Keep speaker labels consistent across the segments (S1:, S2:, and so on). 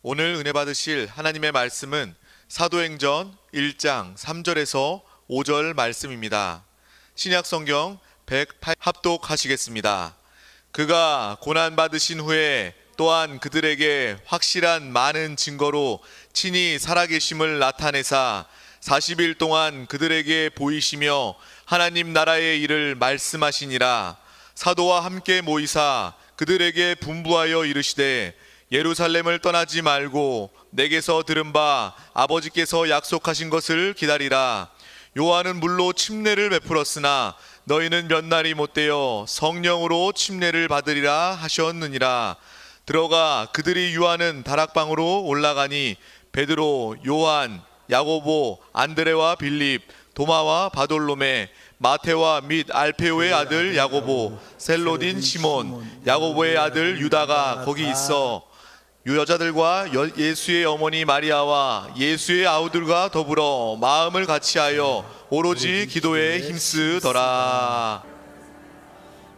S1: 오늘 은혜 받으실 하나님의 말씀은 사도행전 1장 3절에서 5절 말씀입니다. 신약성경 108 합독하시겠습니다. 그가 고난받으신 후에 또한 그들에게 확실한 많은 증거로 친히 살아계심을 나타내사 40일 동안 그들에게 보이시며 하나님 나라의 일을 말씀하시니라. 사도와 함께 모이사 그들에게 분부하여 이르시되 예루살렘을 떠나지 말고 내게서 들은 바 아버지께서 약속하신 것을 기다리라. 요한은 물로 침례를 베풀었으나 너희는 몇 날이 못되어 성령으로 침례를 받으리라 하셨느니라. 들어가 그들이 유하는 다락방으로 올라가니 베드로, 요한, 야고보, 안드레와 빌립, 도마와 바돌로메, 마테와 및 알페오의 아들 야고보, 셀로딘 시몬, 야고보의 아들 유다가 거기 있어 여자들과 예수의 어머니 마리아와 예수의 아우들과 더불어 마음을 같이하여 오로지 기도에 힘쓰더라.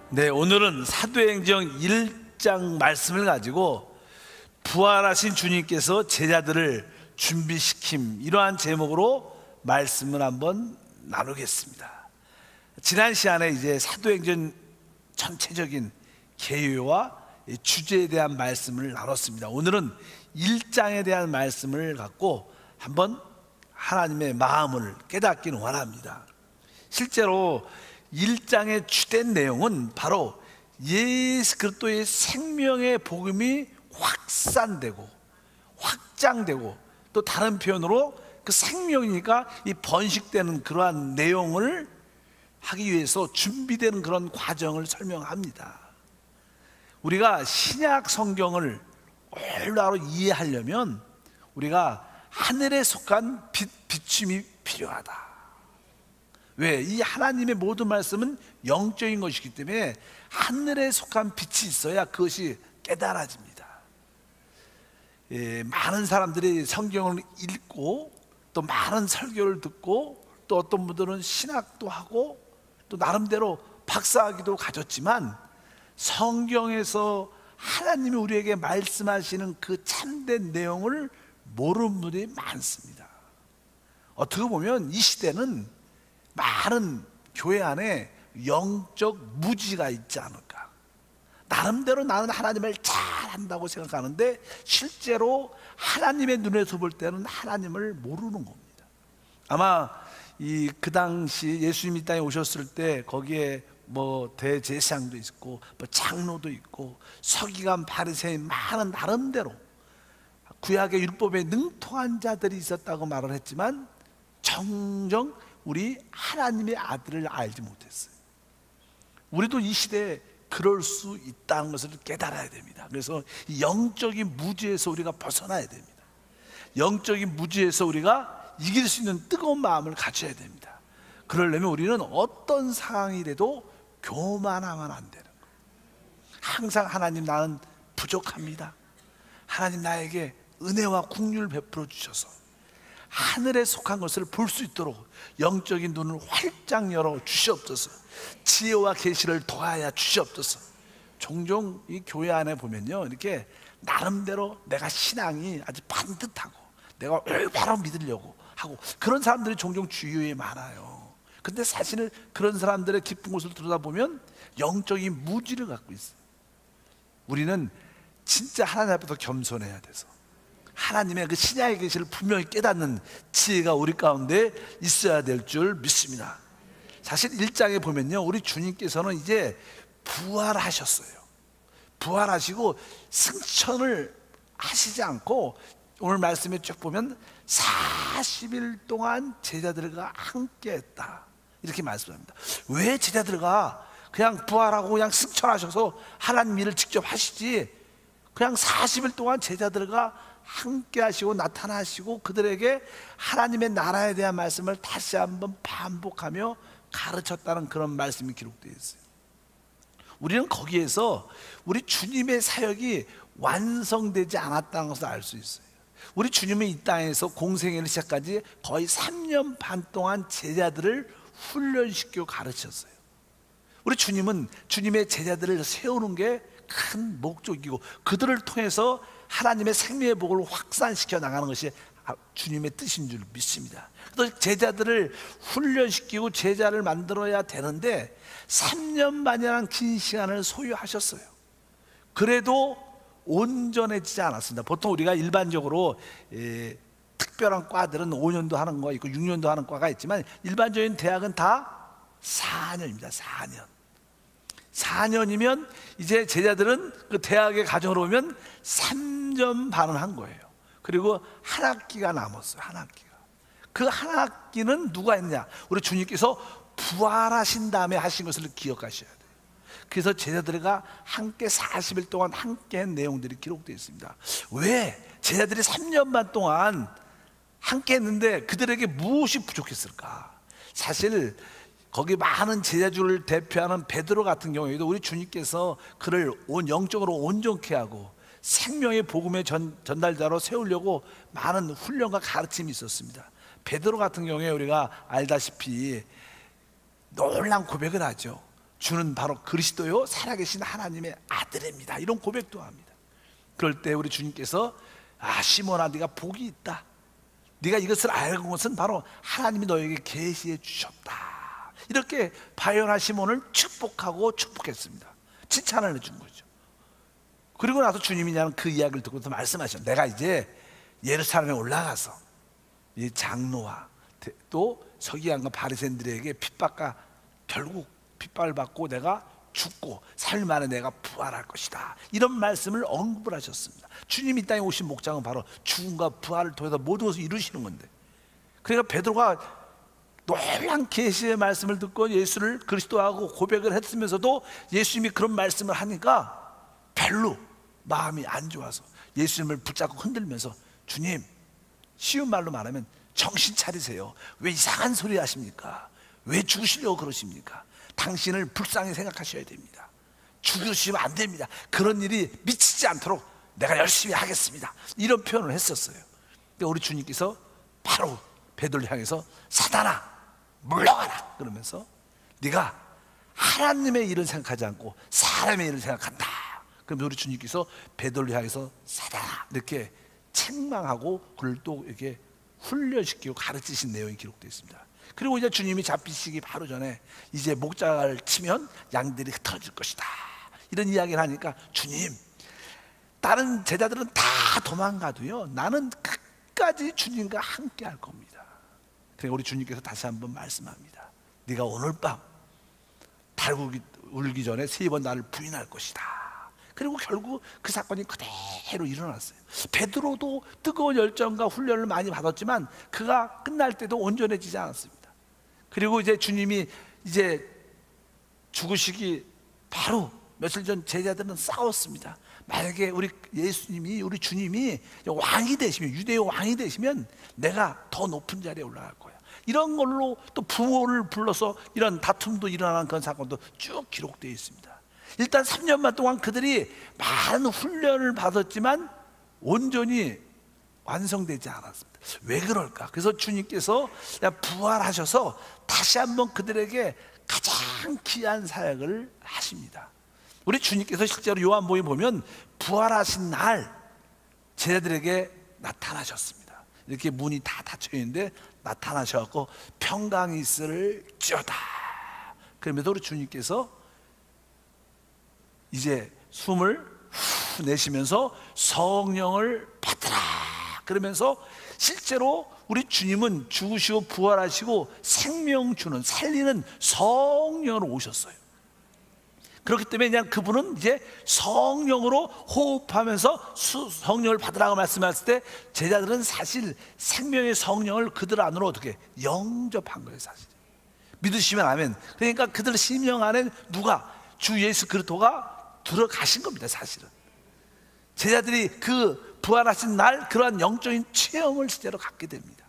S2: 네, 오늘은 사도행전 1장 말씀을 가지고 부활하신 주님께서 제자들을 준비시킴, 이러한 제목으로 말씀을 한번 나누겠습니다. 지난 시간에 이제 사도행전 전체적인 개요와 주제에 대한 말씀을 나눴습니다. 오늘은 1장에 대한 말씀을 갖고 한번 하나님의 마음을 깨닫기는 원합니다. 실제로 1장의 주된 내용은 바로 예수 그리스도의 생명의 복음이 확산되고 확장되고, 또 다른 표현으로 그 생명이니까 이 번식되는 그러한 내용을 하기 위해서 준비되는 그런 과정을 설명합니다. 우리가 신약 성경을 올바로 이해하려면 우리가 하늘에 속한 비춤이 필요하다. 왜? 이 하나님의 모든 말씀은 영적인 것이기 때문에 하늘에 속한 빛이 있어야 그것이 깨달아집니다. 많은 사람들이 성경을 읽고 또 많은 설교를 듣고 또 어떤 분들은 신학도 하고 또 나름대로 박사학위도 가졌지만 성경에서 하나님이 우리에게 말씀하시는 그 참된 내용을 모르는 분들이 많습니다. 어떻게 보면 이 시대는 많은 교회 안에 영적 무지가 있지 않을까. 나름대로 나는 하나님을 잘한다고 생각하는데 실제로 하나님의 눈에서 볼 때는 하나님을 모르는 겁니다. 아마 그 당시 예수님이 이 땅에 오셨을 때 거기에 뭐 대제사장도 있고 뭐 장로도 있고 서기관 바리새인 많은 나름대로 구약의 율법에 능통한 자들이 있었다고 말을 했지만 정녕 우리 하나님의 아들을 알지 못했어요. 우리도 이 시대에 그럴 수 있다는 것을 깨달아야 됩니다. 그래서 이 영적인 무지에서 우리가 벗어나야 됩니다. 영적인 무지에서 우리가 이길 수 있는 뜨거운 마음을 가져야 됩니다. 그러려면 우리는 어떤 상황이 돼도 교만하면 안 되는 거예요. 항상 하나님 나는 부족합니다. 하나님 나에게 은혜와 긍휼을 베풀어 주셔서 하늘에 속한 것을 볼 수 있도록 영적인 눈을 활짝 열어 주시옵소서. 지혜와 계시를 더하여 주시옵소서. 종종 이 교회 안에 보면요, 이렇게 나름대로 내가 신앙이 아주 반듯하고 내가 올바로 믿으려고 하고 그런 사람들이 종종 주위에 많아요. 근데 사실 그런 사람들의 깊은 곳을 들여다보면 영적인 무지를 갖고 있어요. 우리는 진짜 하나님 앞에서 겸손해야 돼서 하나님의 그 신약의 계시를 분명히 깨닫는 지혜가 우리 가운데 있어야 될 줄 믿습니다. 사실 1장에 보면요, 우리 주님께서는 이제 부활하셨어요. 부활하시고 승천을 하시지 않고 오늘 말씀에 쭉 보면 40일 동안 제자들과 함께 했다, 이렇게 말씀합니다. 왜 제자들과 그냥 부활하고 그냥 승천하셔서 하나님 일을 직접 하시지 그냥 40일 동안 제자들과 함께 하시고 나타나시고 그들에게 하나님의 나라에 대한 말씀을 다시 한번 반복하며 가르쳤다는 그런 말씀이 기록되어 있어요. 우리는 거기에서 우리 주님의 사역이 완성되지 않았다는 것을 알 수 있어요. 우리 주님은 이 땅에서 공생애를 시작까지 거의 3년 반 동안 제자들을 훈련시키고 가르쳤어요. 우리 주님은 주님의 제자들을 세우는 게 큰 목적이고 그들을 통해서 하나님의 생명의 복을 확산시켜 나가는 것이 주님의 뜻인 줄 믿습니다. 그래서 제자들을 훈련시키고 제자를 만들어야 되는데 3년 만이라는 긴 시간을 소요하셨어요. 그래도 온전해지지 않았습니다. 보통 우리가 일반적으로 특별한 과들은 5년도 하는 거 있고 6년도 하는 과가 있지만 일반적인 대학은 다 4년입니다. 4년이면 이제 제자들은 그 대학에 가정을 오면 3년 반을 한 거예요. 그리고 한 학기가 남았어요. 한 학기가. 그 한 학기는 누가 했냐? 우리 주님께서 부활하신 다음에 하신 것을 기억하셔야 돼요. 그래서 제자들과 함께 40일 동안 함께 한 내용들이 기록되어 있습니다. 왜 제자들이 3년 반 동안 함께 했는데 그들에게 무엇이 부족했을까? 사실 거기 많은 제자들을 대표하는 베드로 같은 경우에도 우리 주님께서 그를 영적으로 온전케 하고 생명의 복음의 전달자로 세우려고 많은 훈련과 가르침이 있었습니다. 베드로 같은 경우에 우리가 알다시피 놀라운 고백을 하죠. 주는 바로 그리스도요 살아계신 하나님의 아들입니다. 이런 고백도 합니다. 그럴 때 우리 주님께서 시몬아 네가 복이 있다. 네가 이것을 알고 온 것은 바로 하나님이 너에게 계시해 주셨다. 이렇게 바요나 시몬을 축복했습니다. 칭찬을 해준 거죠. 그리고 나서 주님이 그 이야기를 듣고서 말씀하셨죠. 내가 이제 예루살렘에 올라가서 이 장로와 또 서기관과 바리새인들에게 결국 핍박을 받고 내가 죽고 3일 만에 내가 부활할 것이다. 이런 말씀을 언급을 하셨습니다. 주님이 이 땅에 오신 목적은 바로 죽음과 부활을 통해서 모든 것을 이루시는 건데, 그러니까 베드로가 놀란 계시의 말씀을 듣고 예수를 그리스도하고 고백을 했으면서도 예수님이 그런 말씀을 하니까 별로 마음이 안 좋아서 예수님을 붙잡고 흔들면서 주님, 쉬운 말로 말하면 정신 차리세요. 왜 이상한 소리 하십니까? 왜 죽으시려고 그러십니까? 당신을 불쌍히 생각하셔야 됩니다. 죽으시면 안 됩니다. 그런 일이 미치지 않도록 내가 열심히 하겠습니다. 이런 표현을 했었어요. 근데 우리 주님께서 바로 베드로를 향해서 사단아 물러가라 그러면서 네가 하나님의 일을 생각하지 않고 사람의 일을 생각한다. 그러면 우리 주님께서 베드로를 향해서 사단아 이렇게 책망하고 그를 또 이렇게 훈련시키고 가르치신 내용이 기록되어 있습니다. 그리고 이제 주님이 잡히시기 바로 전에 이제 목자를 치면 양들이 흩어질 것이다. 이런 이야기를 하니까 주님, 다른 제자들은 다 도망가도요 나는 끝까지 주님과 함께 할 겁니다. 그러니까 우리 주님께서 다시 한번 말씀합니다. 네가 오늘 밤 달구기 울기 전에 3번 나를 부인할 것이다. 그리고 결국 그 사건이 그대로 일어났어요. 베드로도 뜨거운 열정과 훈련을 많이 받았지만 그가 끝날 때도 온전해지지 않았습니다. 그리고 이제 주님이 이제 죽으시기 바로 며칠 전 제자들은 싸웠습니다. 만약에 우리 예수님이, 우리 주님이 왕이 되시면, 유대의 왕이 되시면 내가 더 높은 자리에 올라갈 거야. 이런 걸로 또 부모를 불러서 이런 다툼도 일어나는 그런 사건도 쭉 기록되어 있습니다. 일단 3년만 동안 그들이 많은 훈련을 받았지만 온전히 완성되지 않았습니다. 왜 그럴까? 그래서 주님께서 부활하셔서 다시 한번 그들에게 가장 귀한 사역을 하십니다. 우리 주님께서 실제로 요한복음에 보면 부활하신 날 제자들에게 나타나셨습니다. 이렇게 문이 다 닫혀 있는데 나타나셔서 평강이 있을지어다. 그러면서 우리 주님께서 이제 숨을 후 내쉬면서 성령을 받으라 그러면서 실제로 우리 주님은 죽으시고 부활하시고 생명 주는, 살리는 성령으로 오셨어요. 그렇기 때문에 그냥 그분은 이제 성령으로 호흡하면서 성령을 받으라고 말씀하실 때 제자들은 사실 생명의 성령을 그들 안으로 어떻게 영접한 거예요. 사실 믿으시면 아멘. 그러니까 그들 심령 안에 누가? 주 예수 그리스도가 들어가신 겁니다. 사실은 제자들이 그 부활하신 날 그러한 영적인 체험을 실제로 갖게 됩니다.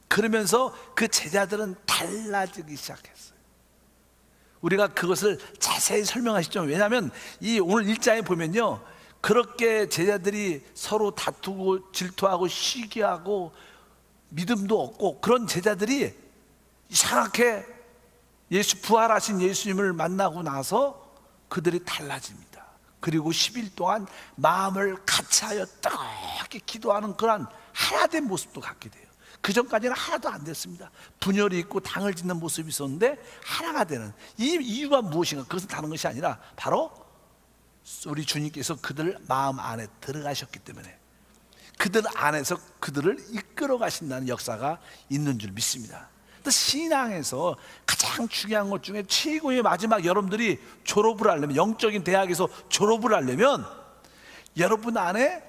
S2: 그러면서 그 제자들은 달라지기 시작했어요. 우리가 그것을 자세히 설명하시죠. 왜냐하면 이 오늘 1장에 보면요, 그렇게 제자들이 서로 다투고 질투하고 시기하고 믿음도 없고 그런 제자들이 이상하게 부활하신 예수님을 만나고 나서 그들이 달라집니다. 그리고 10일 동안 마음을 같이하여 뜨겁게 기도하는 그런 하나된 모습도 갖게 돼요. 그 전까지는 하나도 안 됐습니다. 분열이 있고 당을 짓는 모습이 있었는데 하나가 되는 이 이유가 무엇인가? 그것은 다른 것이 아니라 바로 우리 주님께서 그들 마음 안에 들어가셨기 때문에, 그들 안에서 그들을 이끌어 가신다는 역사가 있는 줄 믿습니다. 신앙에서 가장 중요한 것 중에 최고의 마지막, 여러분들이 졸업을 하려면, 영적인 대학에서 졸업을 하려면 여러분 안에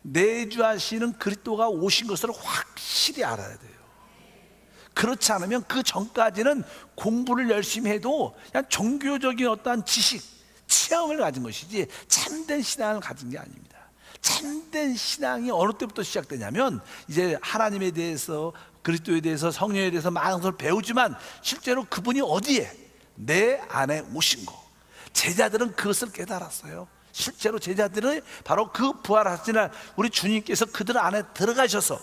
S2: 내주하시는 그리스도가 오신 것을 확실히 알아야 돼요. 그렇지 않으면 그 전까지는 공부를 열심히 해도 그냥 종교적인 어떠한 지식, 체험을 가진 것이지 참된 신앙을 가진 게 아닙니다. 참된 신앙이 어느 때부터 시작되냐면, 이제 하나님에 대해서, 그리스도에 대해서, 성령에 대해서 많은 것을 배우지만 실제로 그분이 어디에? 내 안에 오신 거. 제자들은 그것을 깨달았어요. 실제로 제자들은 바로 그 부활하신 날 우리 주님께서 그들 안에 들어가셔서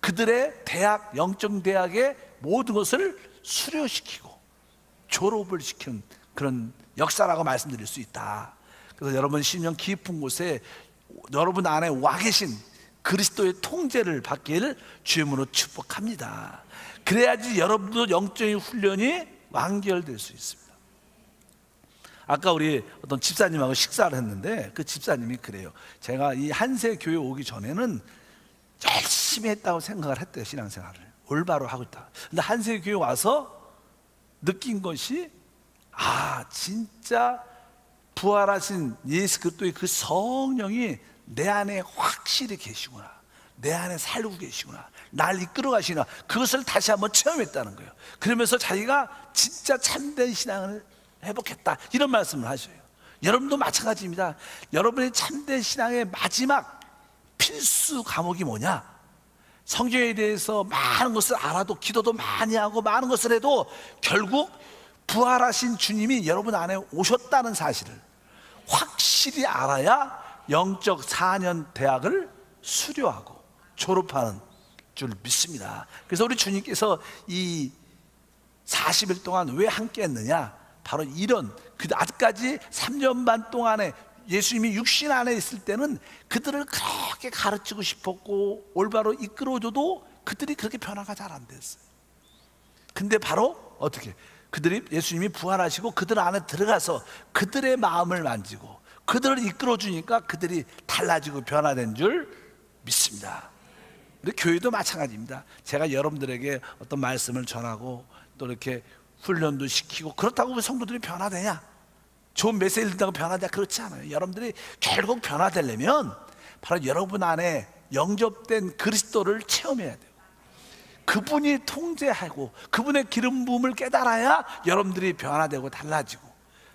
S2: 그들의 대학, 영적 대학의 모든 것을 수료시키고 졸업을 시키는 그런 역사라고 말씀드릴 수 있다. 그래서 여러분 심령 깊은 곳에 여러분 안에 와 계신 그리스도의 통제를 받기를 주님으로 축복합니다. 그래야지 여러분도 영적인 훈련이 완결될 수 있습니다. 아까 우리 어떤 집사님하고 식사를 했는데 그 집사님이 그래요. 제가 이 한세 교회 오기 전에는 열심히 했다고 생각을 했대요. 신앙생활을 올바로 하고 있다. 근데 한세 교회 와서 느낀 것이, 진짜 부활하신 예수 그리스도의 그 성령이 내 안에 확실히 계시구나, 내 안에 살고 계시구나, 날 이끌어 가시나, 그것을 다시 한번 체험했다는 거예요. 그러면서 자기가 진짜 참된 신앙을 회복했다, 이런 말씀을 하셔요. 여러분도 마찬가지입니다. 여러분의 참된 신앙의 마지막 필수 과목이 뭐냐? 성경에 대해서 많은 것을 알아도, 기도도 많이 하고 많은 것을 해도 결국 부활하신 주님이 여러분 안에 오셨다는 사실을 확실히 알아야 영적 4년 대학을 수료하고 졸업하는 줄 믿습니다. 그래서 우리 주님께서 이 40일 동안 왜 함께 했느냐? 바로 이런, 아직까지 3년 반 동안에 예수님이 육신 안에 있을 때는 그들을 그렇게 가르치고 싶었고 올바로 이끌어줘도 그들이 그렇게 변화가 잘 안 됐어요. 근데 바로 어떻게? 그들이, 예수님이 부활하시고 그들 안에 들어가서 그들의 마음을 만지고 그들을 이끌어주니까 그들이 달라지고 변화된 줄 믿습니다. 우리 교회도 마찬가지입니다. 제가 여러분들에게 어떤 말씀을 전하고 또 이렇게 훈련도 시키고 그렇다고 성도들이 변화되냐? 좋은 메시지를 듣다고 변화되냐? 그렇지 않아요. 여러분들이 결국 변화되려면 바로 여러분 안에 영접된 그리스도를 체험해야 돼요. 그분이 통제하고 그분의 기름 부음을 깨달아야 여러분들이 변화되고 달라지고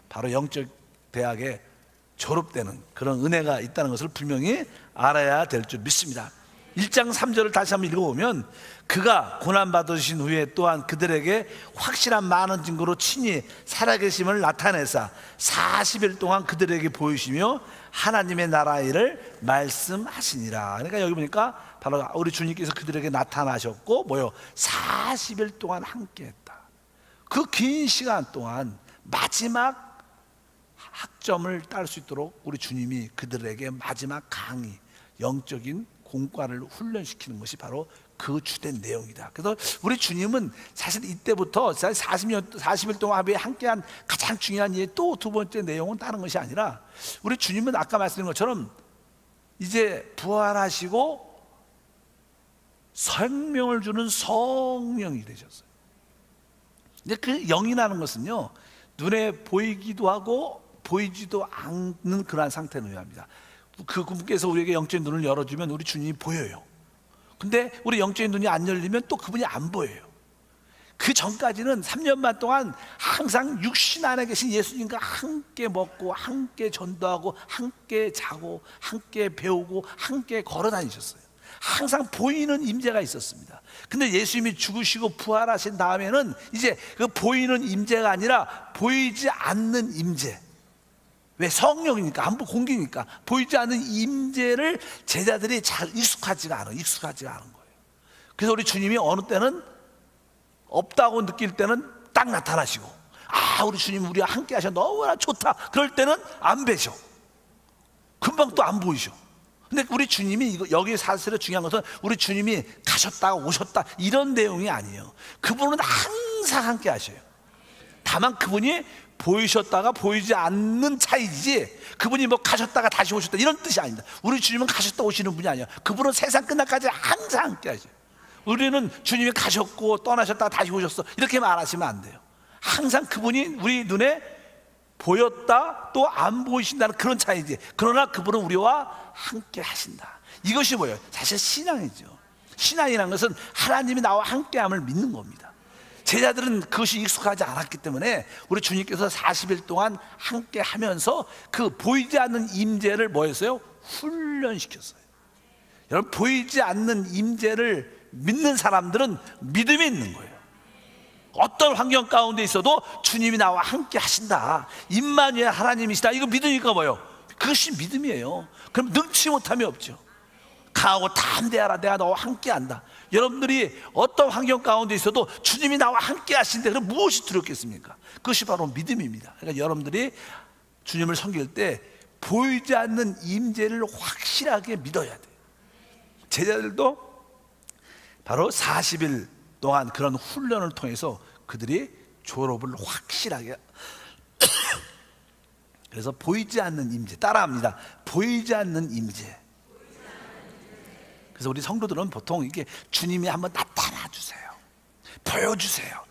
S2: 바로 영적 대학에 졸업되는 그런 은혜가 있다는 것을 분명히 알아야 될 줄 믿습니다. 1장 3절을 다시 한번 읽어보면, 그가 고난받으신 후에 또한 그들에게 확실한 많은 증거로 친히 살아계심을 나타내사 40일 동안 그들에게 보이시며 하나님의 나라 일을 말씀하시니라. 그러니까 여기 보니까 바로 우리 주님께서 그들에게 나타나셨고 40일 동안 함께했다. 그 긴 시간 동안 마지막 학점을 딸 수 있도록 우리 주님이 그들에게 마지막 강의, 영적인 공과를 훈련시키는 것이 바로 그 주된 내용이다. 그래서 우리 주님은 사실 이때부터 40일 동안 함께한 가장 중요한 또 두 번째 내용은 다른 것이 아니라, 우리 주님은 아까 말씀드린 것처럼 이제 부활하시고 생명을 주는 성령이 되셨어요. 근데 그 영이라는 것은요, 눈에 보이기도 하고 보이지도 않는 그러한 상태를 의미합니다. 그분께서 우리에게 영적인 눈을 열어주면 우리 주님이 보여요. 근데 우리 영적인 눈이 안 열리면 또 그분이 안 보여요. 그 전까지는 3년 반 동안 항상 육신 안에 계신 예수님과 함께 먹고 함께 전도하고 함께 자고 함께 배우고 함께 걸어 다니셨어요. 항상 보이는 임재가 있었습니다. 근데 예수님이 죽으시고 부활하신 다음에는 이제 그 보이는 임재가 아니라 보이지 않는 임재, 왜? 성령이니까, 안보 공기니까 보이지 않는 임재를 제자들이 잘 익숙하지가 않은 거예요. 그래서 우리 주님이 어느 때는 없다고 느낄 때는 딱 나타나시고, 우리 주님 우리와 함께 하셔 너무나 좋다, 그럴 때는 안 뵈셔. 금방 또 안 보이죠. 근데 우리 주님이 여기 사실은 중요한 것은 우리 주님이 가셨다가 오셨다 이런 내용이 아니에요. 그분은 항상 함께 하셔요. 다만 그분이 보이셨다가 보이지 않는 차이지, 그분이 뭐 가셨다가 다시 오셨다 이런 뜻이 아닙니다. 우리 주님은 가셨다 오시는 분이 아니에요. 그분은 세상 끝날까지 항상 함께 하셔요. 우리는 주님이 가셨고 떠나셨다가 다시 오셨어 이렇게 말하시면 안 돼요. 항상 그분이 우리 눈에 보였다 또 안 보이신다는 그런 차이지, 그러나 그분은 우리와 함께 하신다. 이것이 뭐예요? 사실 신앙이죠. 신앙이라는 것은 하나님이 나와 함께함을 믿는 겁니다. 제자들은 그것이 익숙하지 않았기 때문에 우리 주님께서 40일 동안 함께 하면서 그 보이지 않는 임재를 뭐 했어요? 훈련시켰어요. 여러분, 보이지 않는 임재를 믿는 사람들은 믿음이 있는 거예요. 어떤 환경 가운데 있어도 주님이 나와 함께 하신다, 임마누엘 하나님이시다, 이거 믿으니까 뭐예요? 그것이 믿음이에요. 그럼 능치 못함이 없죠. 강하고 담대하라, 내가 너와 함께 한다. 여러분들이 어떤 환경 가운데 있어도 주님이 나와 함께 하신데 그럼 무엇이 두렵겠습니까? 그것이 바로 믿음입니다. 그러니까 여러분들이 주님을 섬길 때 보이지 않는 임재를 확실하게 믿어야 돼요. 제자들도 바로 40일 동안 그런 훈련을 통해서 그들이 졸업을 확실하게 그래서 보이지 않는 임재, 따라합니다. 보이지 않는 임재. 그래서 우리 성도들은 보통 이게 주님이 한번 나타나 주세요, 보여주세요,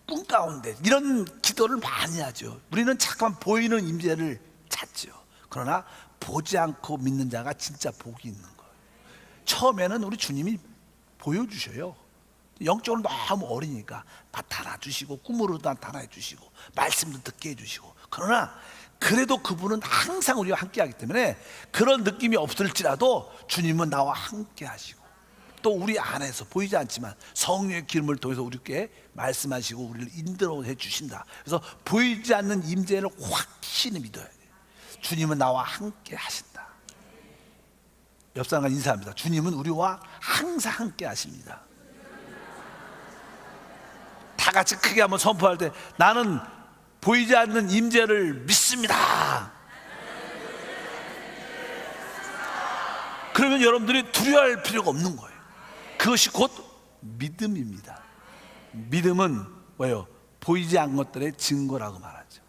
S2: 꿈 가운데, 이런 기도를 많이 하죠. 우리는 자꾸만 보이는 임재를 찾죠. 그러나 보지 않고 믿는 자가 진짜 복이 있는 거예요. 처음에는 우리 주님이 보여주셔요. 영적으로 너무 어리니까 나타나 주시고 꿈으로 나타나 주시고 말씀도 듣게 해주시고, 그러나 그래도 그분은 항상 우리와 함께 하기 때문에 그런 느낌이 없을지라도 주님은 나와 함께 하시고 또 우리 안에서 보이지 않지만 성령의 기름을 통해서 우리께 말씀하시고 우리를 인도해 주신다. 그래서 보이지 않는 임재를 확실히 믿어야 돼요. 주님은 나와 함께 하신다. 옆 사람과 인사합니다. 주님은 우리와 항상 함께 하십니다. 다 같이 크게 한번 선포할 때, 나는 보이지 않는 임재를 믿습니다. 그러면 여러분들이 두려워할 필요가 없는 거예요. 그것이 곧 믿음입니다. 믿음은 뭐예요? 보이지 않는 것들의 증거라고 말하죠.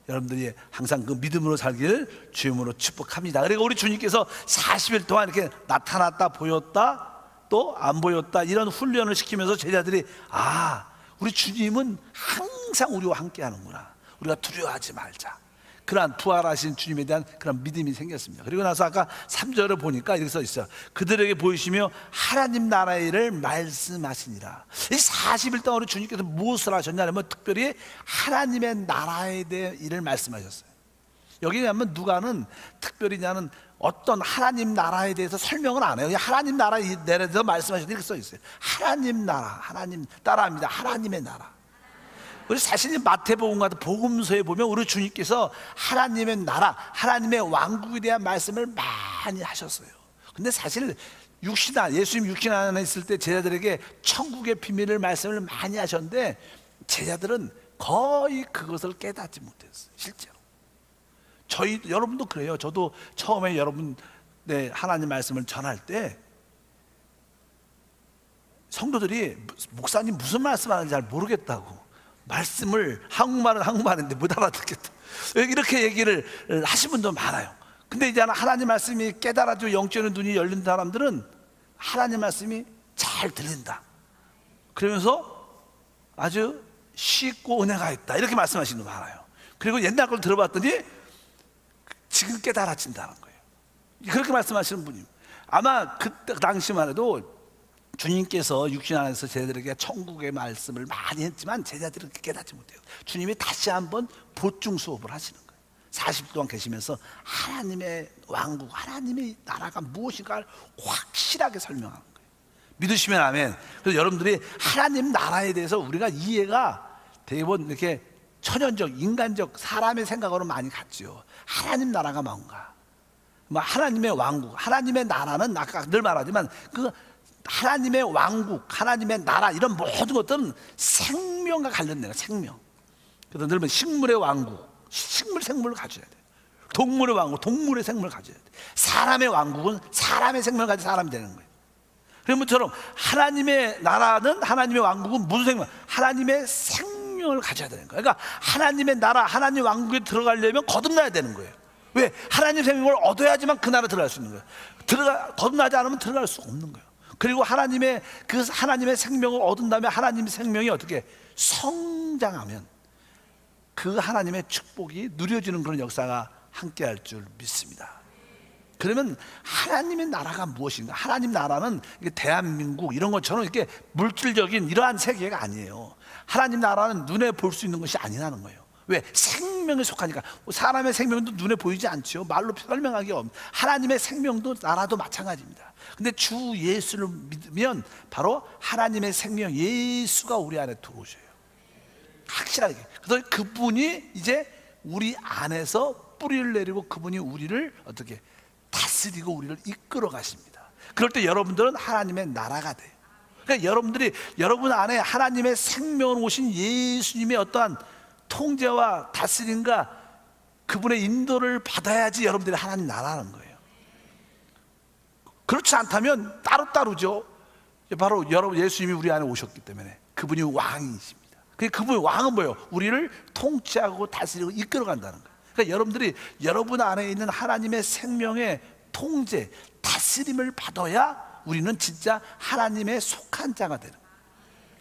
S2: 여러분들이 항상 그 믿음으로 살기를 주님으로 축복합니다. 그리고 우리 주님께서 40일 동안 이렇게 나타났다 보였다 또 안 보였다 이런 훈련을 시키면서 제자들이, 아, 우리 주님은 항상 우리와 함께 하는구나, 우리가 두려워하지 말자, 그러한 부활하신 주님에 대한 그런 믿음이 생겼습니다. 그리고 나서 아까 3절을 보니까 이렇게 써 있어요. 그들에게 보이시며 하나님 나라의 일을 말씀하시니라. 이 40일 동안 우리 주님께서 무엇을 하셨냐면 특별히 하나님의 나라에 대한 일을 말씀하셨어요. 여기 가면 누가는 특별히 나는 어떤 하나님 나라에 대해서 설명을 안 해요. 하나님 나라에 대해서 말씀하셨는데 이렇게 써 있어요. 하나님 나라, 하나님, 따라합니다. 하나님의 나라. 우리 사실 마태복음 같은 복음서에 보면 우리 주님께서 하나님의 나라, 하나님의 왕국에 대한 말씀을 많이 하셨어요. 근데 사실 예수님 육신 안에 있을 때 제자들에게 천국의 비밀을 말씀을 많이 하셨는데 제자들은 거의 그것을 깨닫지 못했어요. 실제로 여러분도 그래요. 저도 처음에 여러분 하나님 말씀을 전할 때 성도들이 목사님 무슨 말씀하는지 잘 모르겠다고, 말씀을 한국말은 한국말인데 못 알아듣겠다 이렇게 얘기를 하신 분도 많아요. 근데 이제 하나님 말씀이 깨달아지고 영적인 눈이 열린 사람들은 하나님 말씀이 잘 들린다 그러면서 아주 쉽고 은혜가 있다 이렇게 말씀하시는 분 많아요. 그리고 옛날 걸 들어봤더니 지금 깨달아진다는 거예요. 그렇게 말씀하시는 분이 아마 그때 당시만 해도 주님께서 육신 안에서 제자들에게 천국의 말씀을 많이 했지만 제자들은 깨닫지 못해요. 주님이 다시 한번 보충 수업을 하시는 거예요. 40일 동안 계시면서 하나님의 왕국, 하나님의 나라가 무엇인가를 확실하게 설명하는 거예요. 믿으시면 아멘. 그래서 여러분들이 하나님 나라에 대해서 우리가 이해가 대부분 이렇게 천연적, 인간적, 사람의 생각으로 많이 갔죠. 하나님 나라가 뭔가, 하나님의 왕국, 하나님의 나라는 아까 늘 말하지만 그 하나님의 왕국, 하나님의 나라 이런 모든 것들은 생명과 관련된 거예요. 생명. 그래서 늘 식물의 왕국, 식물 생물을 가져야 돼요. 동물의 왕국, 동물의 생명을 가져야 돼. 사람의 왕국은 사람의 생명을 가진 사람이 되는 거예요. 그러면처럼 하나님의 나라는, 하나님의 왕국은 무슨 생명? 하나님의 생명을 가져야 되는 거예요. 그러니까 하나님의 나라, 하나님 왕국에 들어가려면 거듭나야 되는 거예요. 왜? 하나님 생명을 얻어야지만 그 나라 들어갈 수 있는 거예요. 거듭나지 않으면 들어갈 수 없는 거예요. 그리고 하나님의 생명을 얻은 다음에 하나님의 생명이 어떻게 성장하면 그 하나님의 축복이 누려지는 그런 역사가 함께할 줄 믿습니다. 그러면 하나님의 나라가 무엇인가? 하나님 나라는 대한민국 이런 것처럼 이렇게 물질적인 이러한 세계가 아니에요. 하나님 나라는 눈에 볼 수 있는 것이 아니라는 거예요. 왜? 생명에 속하니까. 사람의 생명도 눈에 보이지 않죠. 말로 설명하기 없는. 하나님의 생명도 나라도 마찬가지입니다. 근데 주 예수를 믿으면 바로 하나님의 생명 예수가 우리 안에 들어오셔요. 확실하게. 그래서 그분이 이제 우리 안에서 뿌리를 내리고 그분이 우리를 어떻게 다스리고 우리를 이끌어 가십니다. 그럴 때 여러분들은 하나님의 나라가 돼요. 그러니까 여러분 안에 하나님의 생명을 오신 예수님의 어떠한 통제와 다스림과 그분의 인도를 받아야지 여러분들이 하나님 나라는 거예요. 그렇지 않다면 따로따로죠. 바로 여러분 예수님이 우리 안에 오셨기 때문에 그분이 왕이십니다. 그분의 왕은 뭐예요? 우리를 통치하고 다스리고 이끌어 간다는 거예요. 그러니까 여러분들이 여러분 안에 있는 하나님의 생명의 통제, 다스림을 받아야 우리는 진짜 하나님의 속한 자가 되는 거예요.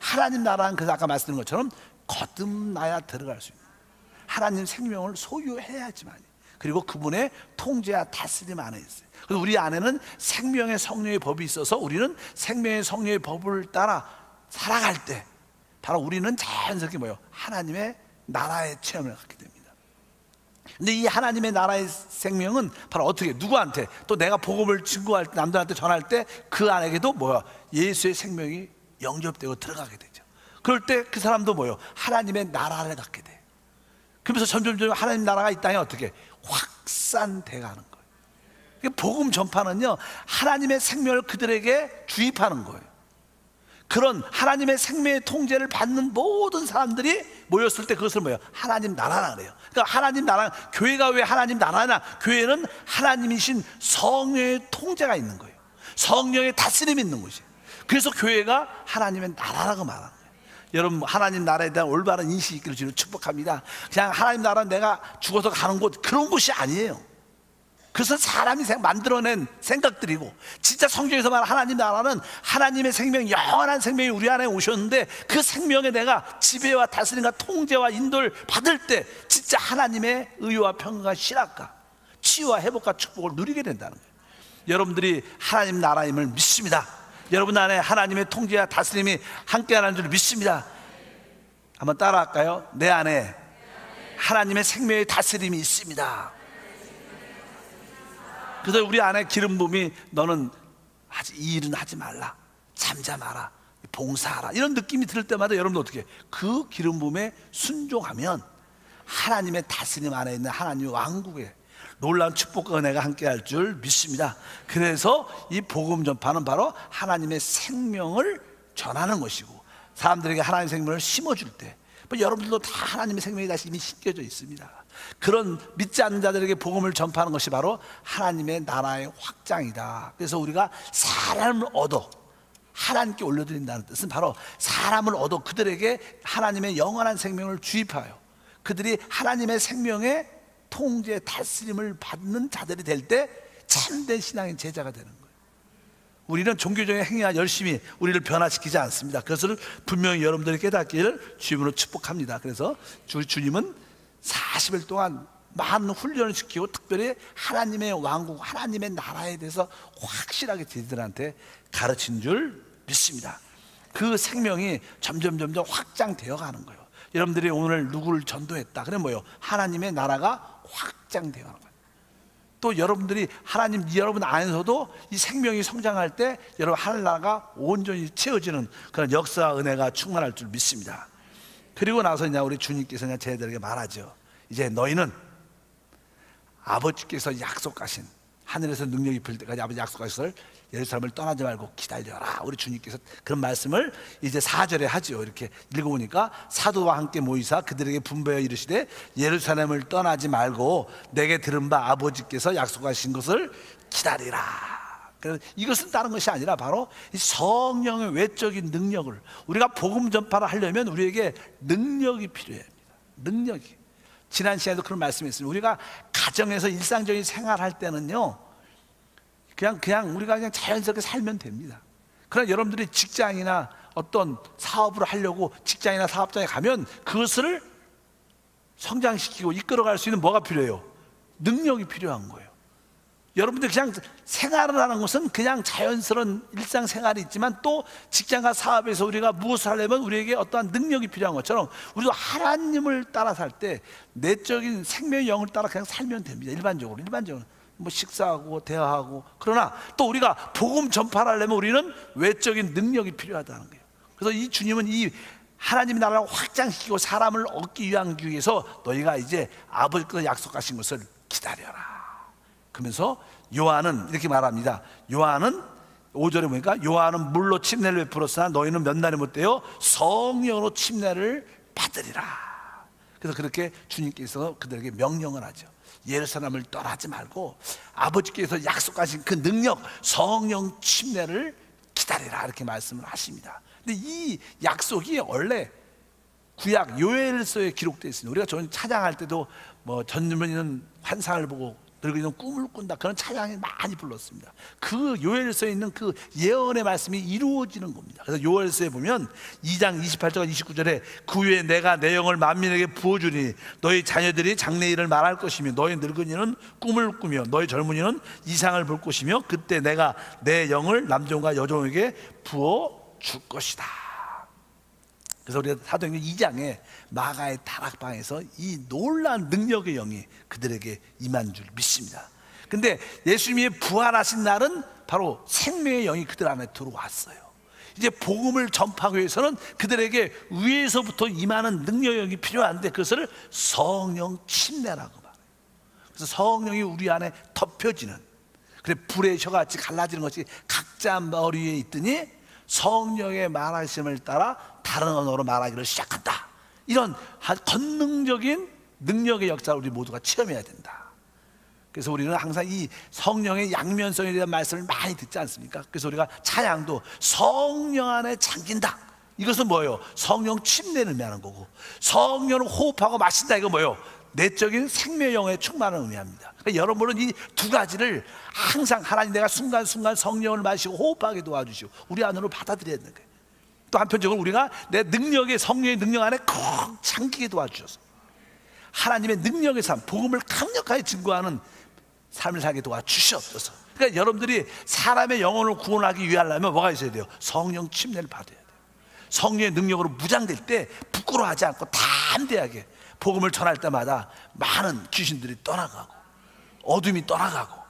S2: 하나님 나라는 그래서 아까 말씀드린 것처럼 거듭나야 들어갈 수 있는 거예요. 하나님 생명을 소유해야지만, 그리고 그분의 통제와 다스림 안에 있어요. 그래서 우리 안에는 생명의 성령의 법이 있어서 우리는 생명의 성령의 법을 따라 살아갈 때 바로 우리는 자연스럽게 뭐예요? 하나님의 나라의 체험을 갖게 됩니다. 근데 이 하나님의 나라의 생명은 바로 어떻게, 누구한테, 또 내가 복음을 증거할 때, 남들한테 전할 때 그 안에게도 뭐야? 예수의 생명이 영접되고 들어가게 되죠. 그럴 때 그 사람도 뭐예요? 하나님의 나라를 갖게 돼요. 그러면서 점점 하나님 나라가 이 땅에 어떻게 확산돼 가는 거예요. 복음 전파는요, 하나님의 생명을 그들에게 주입하는 거예요. 그런 하나님의 생명의 통제를 받는 모든 사람들이 모였을 때 그것을 뭐예요? 하나님 나라라 그래요. 그러니까 하나님 나라, 교회가 왜 하나님 나라냐? 교회는 하나님이신 성령의 통제가 있는 거예요. 성령의 다스림이 있는 것이에요. 그래서 교회가 하나님의 나라라고 말하는 거예요. 여러분, 하나님 나라에 대한 올바른 인식이 있기를 주로 축복합니다. 그냥 하나님 나라는 내가 죽어서 가는 곳, 그런 곳이 아니에요. 그것은 사람이 만들어낸 생각들이고, 진짜 성경에서 말하는 하나님 나라는 하나님의 생명, 영원한 생명이 우리 안에 오셨는데 그 생명에 내가 지배와 다스림과 통제와 인도를 받을 때 진짜 하나님의 의와 평강과 실학과 치유와 회복과 축복을 누리게 된다는 거예요. 여러분들이 하나님 나라임을 믿습니다. 여러분 안에 하나님의 통제와 다스림이 함께하는 줄 믿습니다. 한번 따라할까요? 내 안에 하나님의 생명의 다스림이 있습니다. 그래서 우리 안에 기름 부음이, 너는 이 일은 하지 말라, 잠잠하라, 봉사하라, 이런 느낌이 들 때마다 여러분 어떻게, 그 기름 부음에 순종하면 하나님의 다스림 안에 있는 하나님의 왕국에 놀라운 축복과 은혜가 함께할 줄 믿습니다. 그래서 이 복음 전파는 바로 하나님의 생명을 전하는 것이고, 사람들에게 하나님의 생명을 심어줄 때 여러분들도 다 하나님의 생명이 다시 이미 심겨져 있습니다. 그런 믿지 않는 자들에게 복음을 전파하는 것이 바로 하나님의 나라의 확장이다. 그래서 우리가 사람을 얻어 하나님께 올려드린다는 뜻은 바로 사람을 얻어 그들에게 하나님의 영원한 생명을 주입하여 그들이 하나님의 생명의 통제, 다스림을 받는 자들이 될 때 참된 신앙의 제자가 되는 거예요. 우리는 종교적인 행위와 열심히 우리를 변화시키지 않습니다. 그것을 분명히 여러분들이 깨닫기를 주님으로 축복합니다. 그래서 주님은 40일 동안 많은 훈련을 시키고 특별히 하나님의 왕국, 하나님의 나라에 대해서 확실하게 저희들한테 가르친 줄 믿습니다. 그 생명이 점점 확장되어 가는 거예요. 여러분들이 오늘 누구를 전도했다, 그래 뭐예요? 하나님의 나라가 확장되어 가는 거예요. 또 여러분들이 여러분 안에서도 이 생명이 성장할 때 여러분 하나님 나라가 온전히 채워지는 그런 역사와 은혜가 충만할 줄 믿습니다. 그리고 나서 이제 우리 주님께서 저희들에게 말하죠. 이제 너희는 아버지께서 약속하신 하늘에서 능력이 풀 때까지 아버지 약속하셨을 예루살렘을 떠나지 말고 기다려라. 우리 주님께서 그런 말씀을 이제 4절에 하죠. 이렇게 읽어보니까 사도와 함께 모이사 그들에게 분부하여 이르시되 예루살렘을 떠나지 말고 내게 들은 바 아버지께서 약속하신 것을 기다리라. 그래서 이것은 다른 것이 아니라 바로 이 성령의 외적인 능력을, 우리가 복음 전파를 하려면 우리에게 능력이 필요합니다. 능력이. 지난 시간에도 그런 말씀했습니다. 우리가 가정에서 일상적인 생활할 때는요, 그냥 우리가 그냥 자연스럽게 살면 됩니다. 그러나 여러분들이 직장이나 어떤 사업을 하려고 직장이나 사업장에 가면 그것을 성장시키고 이끌어갈 수 있는 뭐가 필요해요? 능력이 필요한 거예요. 여러분들 그냥 생활을 하는 것은 그냥 자연스러운 일상생활이 있지만 또 직장과 사업에서 우리가 무엇을 하려면 우리에게 어떠한 능력이 필요한 것처럼 우리도 하나님을 따라 살 때 내적인 생명의 영을 따라 그냥 살면 됩니다. 일반적으로 뭐 식사하고 대화하고. 그러나 또 우리가 복음 전파를 하려면 우리는 외적인 능력이 필요하다는 거예요. 그래서 이 주님은 이 하나님의 나라를 확장시키고 사람을 얻기 위해서 너희가 이제 아버지께서 약속하신 것을 기다려라. 그러면서 요한은 이렇게 말합니다. 요한은 5절에 보니까 요한은 물로 침례를 베풀었으나 너희는 몇 날이 못되어 성령으로 침례를 받으리라. 그래서 그렇게 주님께서 그들에게 명령을 하죠. 예루살렘을 떠나지 말고 아버지께서 약속하신 그 능력 성령 침례를 기다리라 이렇게 말씀을 하십니다. 근데 이 약속이 원래 구약 요엘서에 기록되어 있습니다. 우리가 저는 찬양할 때도 뭐 전문인은 환상을 보고 늙은이는 꿈을 꾼다, 그런 찬양이 많이 불렀습니다. 그 요엘서에 있는 그 예언의 말씀이 이루어지는 겁니다. 그래서 요엘서에 보면 2장 28절과 29절에 그 후에 내가 내 영을 만민에게 부어주니 너희 자녀들이 장래일을 말할 것이며 너희 늙은이는 꿈을 꾸며 너희 젊은이는 이상을 볼 것이며 그때 내가 내 영을 남종과 여종에게 부어줄 것이다. 그래서 우리가 사도행전 2장에 마가의 다락방에서 이 놀라운 능력의 영이 그들에게 임한 줄 믿습니다. 근데 예수님이 부활하신 날은 바로 생명의 영이 그들 안에 들어왔어요. 이제 복음을 전파하기 위해서는 그들에게 위에서부터 임하는 능력의 영이 필요한데 그것을 성령 침례라고 말해요. 그래서 성령이 우리 안에 덮여지는, 그래 불의 혀같이 갈라지는 것이 각자 머리에 있더니 성령의 말하심을 따라 다른 언어로 말하기를 시작한다. 이런 권능적인 능력의 역사를 우리 모두가 체험해야 된다. 그래서 우리는 항상 이 성령의 양면성에 대한 말씀을 많이 듣지 않습니까? 그래서 우리가 찬양도 성령 안에 잠긴다. 이것은 뭐예요? 성령 침례를 의미하는 거고, 성령을 호흡하고 마신다. 이거 뭐예요? 내적인 생명의 충만을 의미합니다. 그러니까 여러분은 이 두 가지를 항상 하나님 내가 순간순간 성령을 마시고 호흡하게 도와주시고 우리 안으로 받아들여야 되는 거예요. 또 한편적으로 우리가 내 능력의 성령의 능력 안에 콕 잠기게 도와주셔서 하나님의 능력의 삶, 복음을 강력하게 증거하는 삶을 살게 도와주시옵소서. 그러니까 여러분들이 사람의 영혼을 구원하기 위하려면 뭐가 있어야 돼요? 성령 침례를 받아야 돼요. 성령의 능력으로 무장될 때 부끄러워하지 않고 담대하게 복음을 전할 때마다 많은 귀신들이 떠나가고 어둠이 떠나가고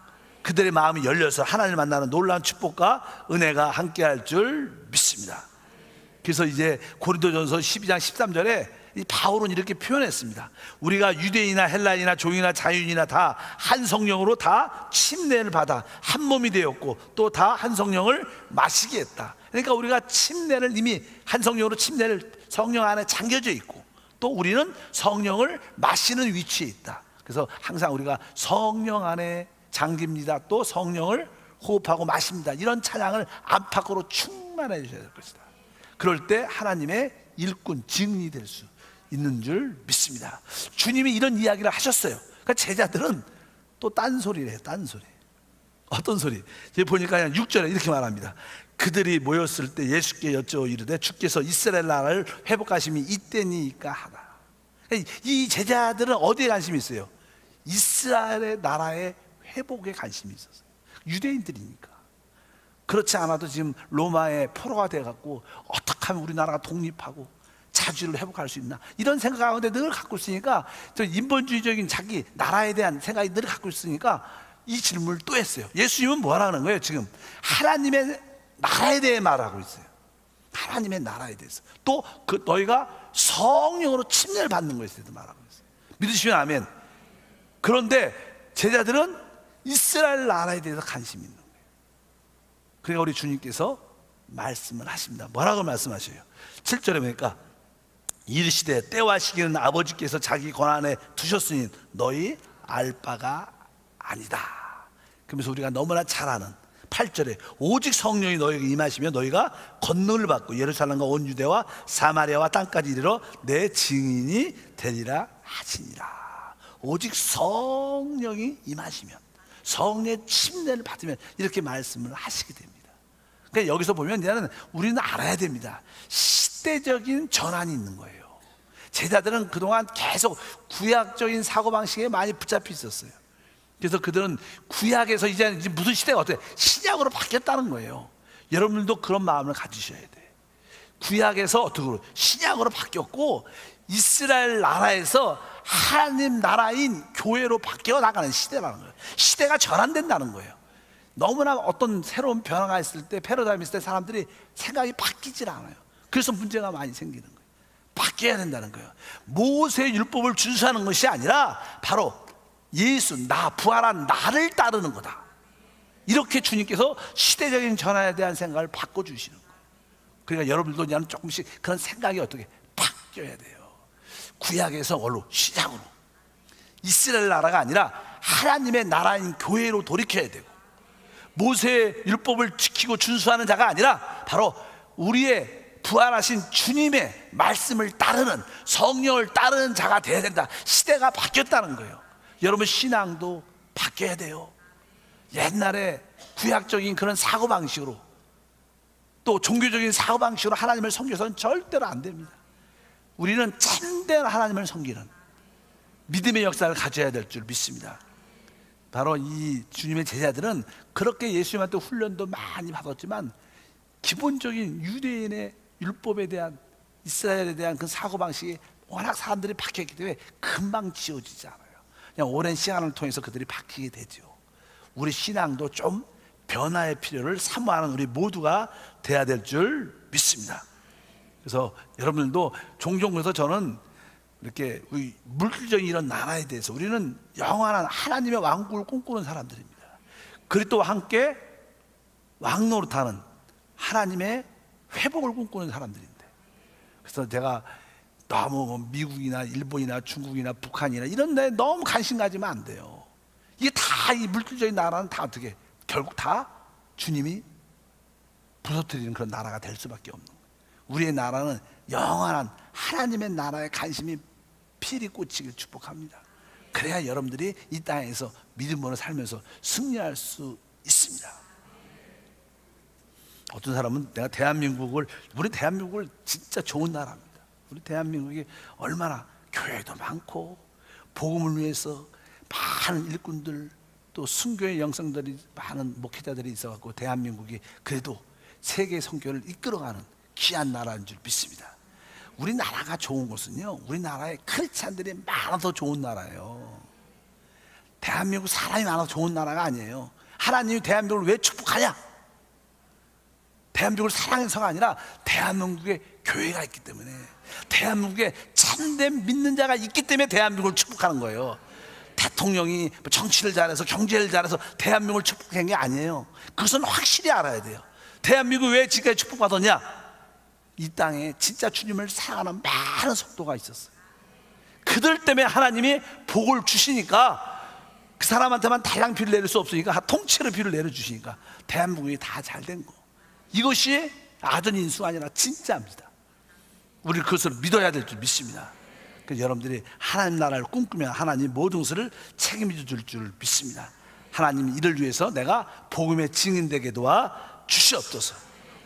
S2: 그들의 마음이 열려서 하나님을 만나는 놀라운 축복과 은혜가 함께할 줄 믿습니다. 그래서 이제 고린도전서 12장 13절에 이 바울은 이렇게 표현했습니다. 우리가 유대인이나 헬라인이나 종이나 자유인이나 다 한 성령으로 다 침례를 받아 한 몸이 되었고 또 다 한 성령을 마시게 했다. 그러니까 우리가 침례를 이미 한 성령으로 침례를 성령 안에 잠겨져 있고 또 우리는 성령을 마시는 위치에 있다. 그래서 항상 우리가 성령 안에 잠깁니다. 또 성령을 호흡하고 마십니다. 이런 찬양을 안팎으로 충만해 주셔야 될 것이다. 그럴 때 하나님의 일꾼, 증인이 될 수 있는 줄 믿습니다. 주님이 이런 이야기를 하셨어요. 그러니까 제자들은 또 딴소리를 해요. 딴소리. 어떤 소리? 제가 보니까 그냥 6절에 이렇게 말합니다. 그들이 모였을 때 예수께 여쭤 이르되 주께서 이스라엘 나라를 회복하심이 이때니까 하다. 이 제자들은 어디에 관심이 있어요? 이스라엘의 나라의 회복에 관심이 있었어요. 유대인들이니까. 그렇지 않아도 지금 로마의 포로가 돼갖고 어떻게 하면 우리나라가 독립하고 자주를 회복할 수 있나 이런 생각 가운데 늘 갖고 있으니까 저 인본주의적인 자기 나라에 대한 생각이 늘 갖고 있으니까 이 질문을 또 했어요. 예수님은 뭐 하라는 거예요? 지금 하나님의 나라에 대해 말하고 있어요. 하나님의 나라에 대해서 또 그 너희가 성령으로 침례를 받는 것에 대해서 말하고 있어요. 믿으시면 아멘. 그런데 제자들은 이스라엘 나라에 대해서 관심이 있는 거예요. 그러니까 우리 주님께서 말씀을 하십니다. 뭐라고 말씀하셔요? 7절에 보니까 이르시되 때와 시기는 아버지께서 자기 권한에 두셨으니 너희 알 바가 아니다. 그러면서 우리가 너무나 잘 아는 8절에 오직 성령이 너희에게 임하시면 너희가 권능을 받고 예루살렘과 온 유대와 사마리아와 땅까지 이르러 내 증인이 되리라 하시니라. 오직 성령이 임하시면, 성령의 침례를 받으면 이렇게 말씀을 하시게 됩니다. 그러니까 여기서 보면 이제는 우리는 알아야 됩니다. 시대적인 전환이 있는 거예요. 제자들은 그동안 계속 구약적인 사고방식에 많이 붙잡혀 있었어요. 그래서 그들은 구약에서 이제 무슨 시대가 어떻게 신약으로 바뀌었다는 거예요. 여러분들도 그런 마음을 가지셔야 돼. 구약에서 어떻게 신약으로 바뀌었고 이스라엘 나라에서 하나님 나라인 교회로 바뀌어 나가는 시대라는 거예요. 시대가 전환된다는 거예요. 너무나 어떤 새로운 변화가 있을 때, 패러다임이 있을 때 사람들이 생각이 바뀌질 않아요. 그래서 문제가 많이 생기는 거예요. 바뀌어야 된다는 거예요. 모세의 율법을 준수하는 것이 아니라 바로 예수, 나, 부활한 나를 따르는 거다. 이렇게 주님께서 시대적인 전환에 대한 생각을 바꿔주시는 거예요. 그러니까 여러분들도 그냥 조금씩 그런 생각이 어떻게 바뀌어야 돼요. 구약에서 원로 시작으로 이스라엘 나라가 아니라 하나님의 나라인 교회로 돌이켜야 되고, 모세의 율법을 지키고 준수하는 자가 아니라 바로 우리의 부활하신 주님의 말씀을 따르는, 성령을 따르는 자가 되어야 된다. 시대가 바뀌었다는 거예요. 여러분 신앙도 바뀌어야 돼요. 옛날에 구약적인 그런 사고방식으로, 또 종교적인 사고방식으로 하나님을 섬겨서는 절대로 안 됩니다. 우리는 참된 하나님을 섬기는 믿음의 역사를 가져야 될 줄 믿습니다. 바로 이 주님의 제자들은 그렇게 예수님한테 훈련도 많이 받았지만 기본적인 유대인의 율법에 대한, 이스라엘에 대한 그 사고방식이 워낙 사람들이 바뀌었기 때문에 금방 지워지지 않아요. 그냥 오랜 시간을 통해서 그들이 바뀌게 되죠. 우리 신앙도 좀 변화의 필요를 사모하는 우리 모두가 돼야 될 줄 믿습니다. 그래서 여러분들도 종종, 그래서 저는 이렇게 우리 물질적인 이런 나라에 대해서, 우리는 영원한 하나님의 왕국을 꿈꾸는 사람들입니다. 그리스도와 함께 왕노릇하는 하나님의 회복을 꿈꾸는 사람들인데, 그래서 제가 너무 미국이나 일본이나 중국이나 북한이나 이런 데 너무 관심 가지면 안 돼요. 이게 다, 이 물질적인 나라는 다 어떻게 결국 다 주님이 부서뜨리는 그런 나라가 될 수밖에 없는 거예요. 우리의 나라는 영원한 하나님의 나라에 관심이 필히 꽂히길 축복합니다. 그래야 여러분들이 이 땅에서 믿음으로 살면서 승리할 수 있습니다. 어떤 사람은 내가 우리 대한민국을 진짜 좋은 나라입니다. 우리 대한민국이 얼마나 교회도 많고 복음을 위해서 많은 일꾼들, 또 순교의 영성들이 많은 목회자들이 있어갖고 대한민국이 그래도 세계 선교를 이끌어가는 귀한 나라인 줄 믿습니다. 우리나라가 좋은 것은요, 우리나라에 크리스찬들이 많아서 좋은 나라예요. 대한민국 사람이 많아서 좋은 나라가 아니에요. 하나님이 대한민국을 왜 축복하냐? 대한민국을 사랑해서가 아니라 대한민국에 교회가 있기 때문에, 대한민국에 참된 믿는 자가 있기 때문에 대한민국을 축복하는 거예요. 대통령이 정치를 잘해서, 경제를 잘해서 대한민국을 축복한 게 아니에요. 그것은 확실히 알아야 돼요. 대한민국 왜 지금까지 축복받았냐? 이 땅에 진짜 주님을 사랑하는 많은 성도가 있었어요. 그들 때문에 하나님이 복을 주시니까, 그 사람한테만 달랑 비를 내릴 수 없으니까 통째로 비를 내려주시니까 대한민국이 다 잘 된 거. 이것이 아전인수가 아니라 진짜입니다. 우리 그것을 믿어야 될 줄 믿습니다. 그래서 여러분들이 하나님 나라를 꿈꾸면 하나님 모든 것을 책임져 줄 줄 믿습니다. 하나님이 이를 위해서 내가 복음의 증인되게 도와 주시옵소서.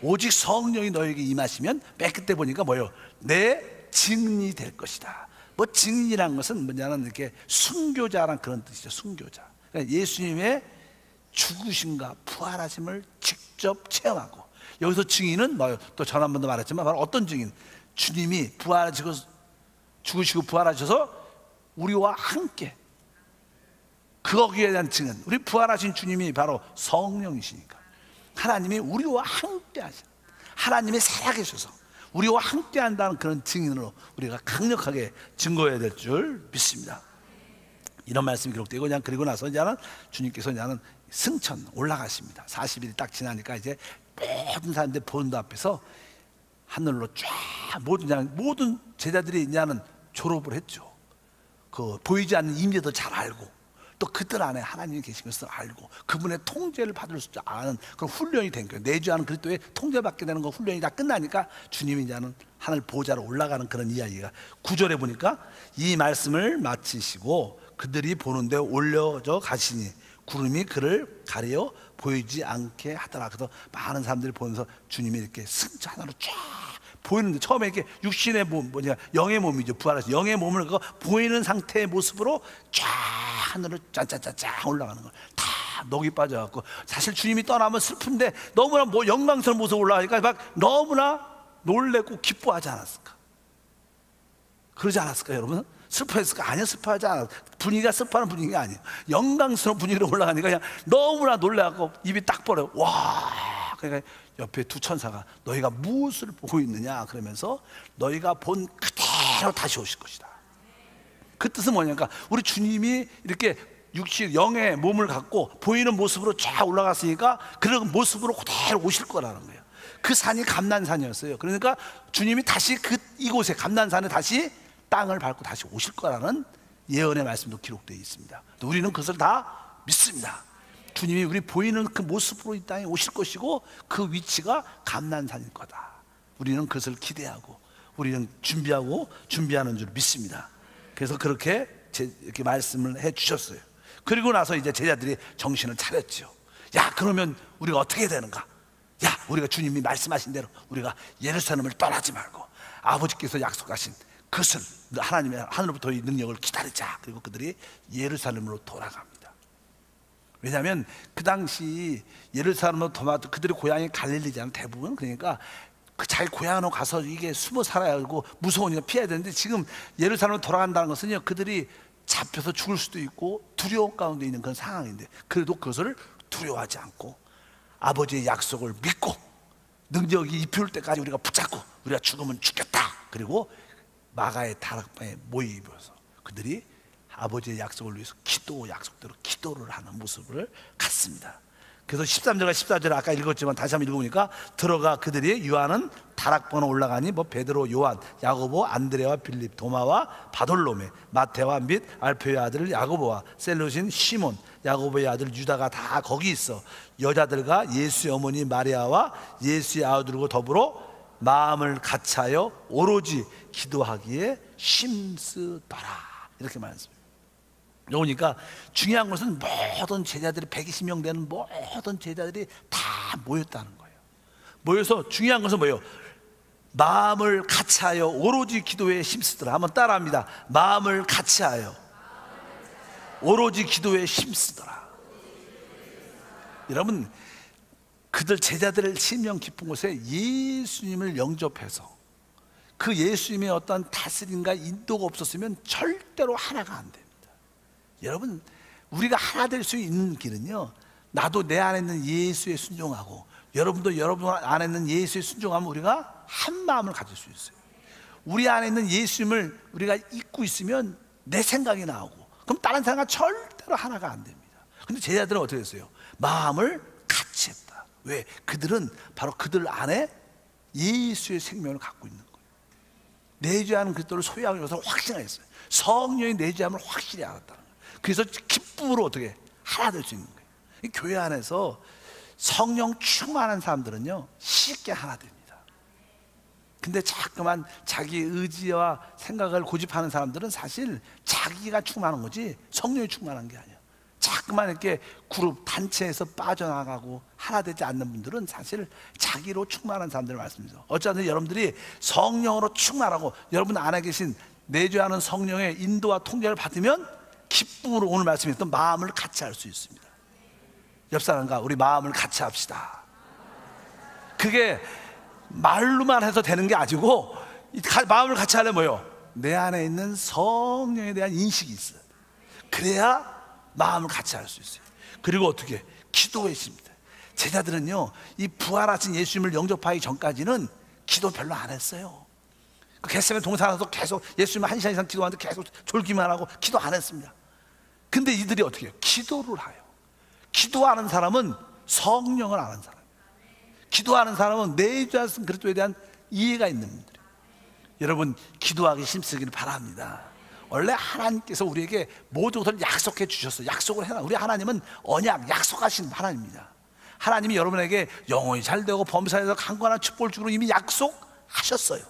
S2: 오직 성령이 너에게 임하시면, 맨 끝에 보니까 뭐예요? 내 증인이 될 것이다. 뭐 증인이라는 것은 뭐냐면 이렇게 순교자란 그런 뜻이죠. 순교자. 그러니까 예수님의 죽으심과 부활하심을 직접 체험하고, 여기서 증인은 뭐예요? 또 전 한 번도 말했지만 바로 어떤 증인? 주님이 부활하시고 죽으시고 부활하셔서 우리와 함께, 거기에 대한 증인. 우리 부활하신 주님이 바로 성령이시니까 하나님이 우리와 함께 하신, 하나님이 살아계셔서 우리와 함께 한다는 그런 증인으로 우리가 강력하게 증거해야 될 줄 믿습니다. 이런 말씀이 기록되고, 그냥 그리고 나서 이제는 주님께서 이제는 승천 올라가십니다. 40일이 딱 지나니까 이제 모든 사람들 본도 앞에서 하늘로 쫙 모든 제자들이 이제는 졸업을 했죠. 그 보이지 않는 임재도 잘 알고, 또 그들 안에 하나님이 계신 것을 알고, 그분의 통제를 받을 수 아는 그런 훈련이 된 거예요. 내주하는 그리스도의 통제받게 되는 거 훈련이 다 끝나니까 주님이 이제는 하늘 보좌로 올라가는 그런 이야기가 9절에 보니까 이 말씀을 마치시고 그들이 보는 데 올려져 가시니 구름이 그를 가려 보이지 않게 하더라. 그래서 많은 사람들이 보면서 주님이 이렇게 승천 하나로 쫙 보이는데, 처음에 이렇게 육신의 몸, 영의 몸이죠. 부활해서 영의 몸을 그 보이는 상태의 모습으로 쫙 하늘을 짠짠짠짠 올라가는 걸 다 녹이 빠져갖고, 사실 주님이 떠나면 슬픈데 너무나 영광스러운 모습으로 올라가니까 막 너무나 놀래고 기뻐하지 않았을까? 그러지 않았을까, 여러분? 슬퍼했을까? 아니요, 슬퍼하지 않았어요. 분위기가 슬퍼하는 분위기가 아니에요. 영광스러운 분위기로 올라가니까 그냥 너무나 놀래갖고 입이 딱 벌어요. 와! 그러니까 옆에 두 천사가 너희가 무엇을 보고 있느냐 그러면서 너희가 본 그대로 다시 오실 것이다. 그 뜻은 뭐냐니까, 우리 주님이 이렇게 육신 영의 몸을 갖고 보이는 모습으로 쫙 올라갔으니까 그런 모습으로 그대로 오실 거라는 거예요. 그 산이 감난산이었어요. 그러니까 주님이 다시 이곳에 감난산에 다시 땅을 밟고 다시 오실 거라는 예언의 말씀도 기록되어 있습니다. 우리는 그것을 다 믿습니다. 주님이 우리 보이는 그 모습으로 이 땅에 오실 것이고, 그 위치가 감난산일 거다. 우리는 그것을 기대하고 우리는 준비하는 줄 믿습니다. 그래서 그렇게 이렇게 말씀을 해 주셨어요. 그리고 나서 이제 제자들이 정신을 차렸죠. 야, 그러면 우리가 어떻게 해야 되는가? 야, 우리가 주님이 말씀하신 대로 우리가 예루살렘을 떠나지 말고 아버지께서 약속하신 그것을 하나님의 하늘로부터 이 능력을 기다리자. 그리고 그들이 예루살렘으로 돌아갑니다. 왜냐하면 그 당시 예루살렘으로 돌아도 그들의 고향이 갈릴리잖아요, 대부분. 그러니까 그 자기 고향으로 가서 이게 숨어 살아야 하고 무서우니까 피해야 되는데, 지금 예루살렘으로 돌아간다는 것은요, 그들이 잡혀서 죽을 수도 있고 두려움 가운데 있는 그런 상황인데, 그래도 그것을 두려워하지 않고 아버지의 약속을 믿고 능력이 입혀올 때까지 우리가 붙잡고 우리가 죽으면 죽겠다. 그리고 마가의 다락방에 모이면서 그들이 아버지의 약속을 위해서 약속대로 기도를 하는 모습을 갖습니다. 그래서 13절과 14절 아까 읽었지만 다시 한번 읽어보니까, 들어가 그들이 유하는 다락방으로 올라가니 베드로, 요한, 야고보, 안드레와 빌립, 도마와 바돌로메, 마테와 및 알페의 아들 야고보와 셀롯인 시몬, 야고보의 아들 유다가 다 거기 있어 여자들과 예수의 어머니 마리아와 예수의 아들과 더불어 마음을 같이하여 오로지 기도하기에 힘쓰더라. 이렇게 말했습니다. 그러니까 중요한 것은 모든 제자들이 120명 되는 모든 제자들이 다 모였다는 거예요. 모여서 중요한 것은 뭐예요? 마음을 같이하여 오로지 기도에 힘쓰더라. 한번 따라합니다. 마음을 같이하여 오로지 기도에 힘쓰더라. 여러분, 그들 제자들을 심령 깊은 곳에 예수님을 영접해서 그 예수님의 어떤 다스림과 인도가 없었으면 절대로 하나가 안 됩니다. 여러분, 우리가 하나 될 수 있는 길은요, 나도 내 안에 있는 예수에 순종하고 여러분도 여러분 안에 있는 예수에 순종하면 우리가 한 마음을 가질 수 있어요. 우리 안에 있는 예수님을 우리가 잊고 있으면 내 생각이 나오고, 그럼 다른 생각 절대로 하나가 안 됩니다. 근데 제자들은 어떻게 했어요? 마음을 같이 했다. 왜? 그들은 바로 그들 안에 예수의 생명을 갖고 있는 거예요. 내주하는 그리스도를 소유하는 것을 확신했어요. 성령이 내주함을 확실히 알았다는 거예요. 그래서 기쁨으로 어떻게 하나 될 수 있는 거예요. 이 교회 안에서 성령 충만한 사람들은요, 쉽게 하나 됩니다. 근데 자꾸만 자기 의지와 생각을 고집하는 사람들은 사실 자기가 충만한 거지 성령이 충만한 게 아니야. 자꾸만 이렇게 그룹 단체에서 빠져나가고 하나 되지 않는 분들은 사실 자기로 충만한 사람들을 말씀드리죠. 어쩌든 여러분들이 성령으로 충만하고 여러분 안에 계신 내주하는 성령의 인도와 통제를 받으면 기쁨으로 오늘 말씀했던 마음을 같이 할 수 있습니다. 옆 사람과 우리 마음을 같이 합시다. 그게 말로만 해서 되는 게 아니고, 마음을 같이 하려면 뭐요? 내 안에 있는 성령에 대한 인식이 있어요. 그래야 마음을 같이 할 수 있어요. 그리고 어떻게? 기도에 있습니다. 제자들은요, 이 부활하신 예수님을 영접하기 전까지는 기도 별로 안 했어요. 그 겟세마네 동산에서 계속 예수님 1시간 이상 기도하는데 계속 졸기만 하고 기도 안 했습니다. 근데 이들이 어떻게 해요? 기도를 해요. 기도하는 사람은 성령을 아는 사람, 기도하는 사람은 내주하신 그리스도에 대한 이해가 있는 분들이에요. 여러분, 기도하기 힘쓰기를 바랍니다. 원래 하나님께서 우리에게 모든 것을 약속해 주셨어요. 약속을 해놔. 우리 하나님은 언약, 약속하신 하나님입니다. 하나님이 여러분에게 영혼이 잘되고 범사에서 강건한 축복을 주기로 이미 약속하셨어요.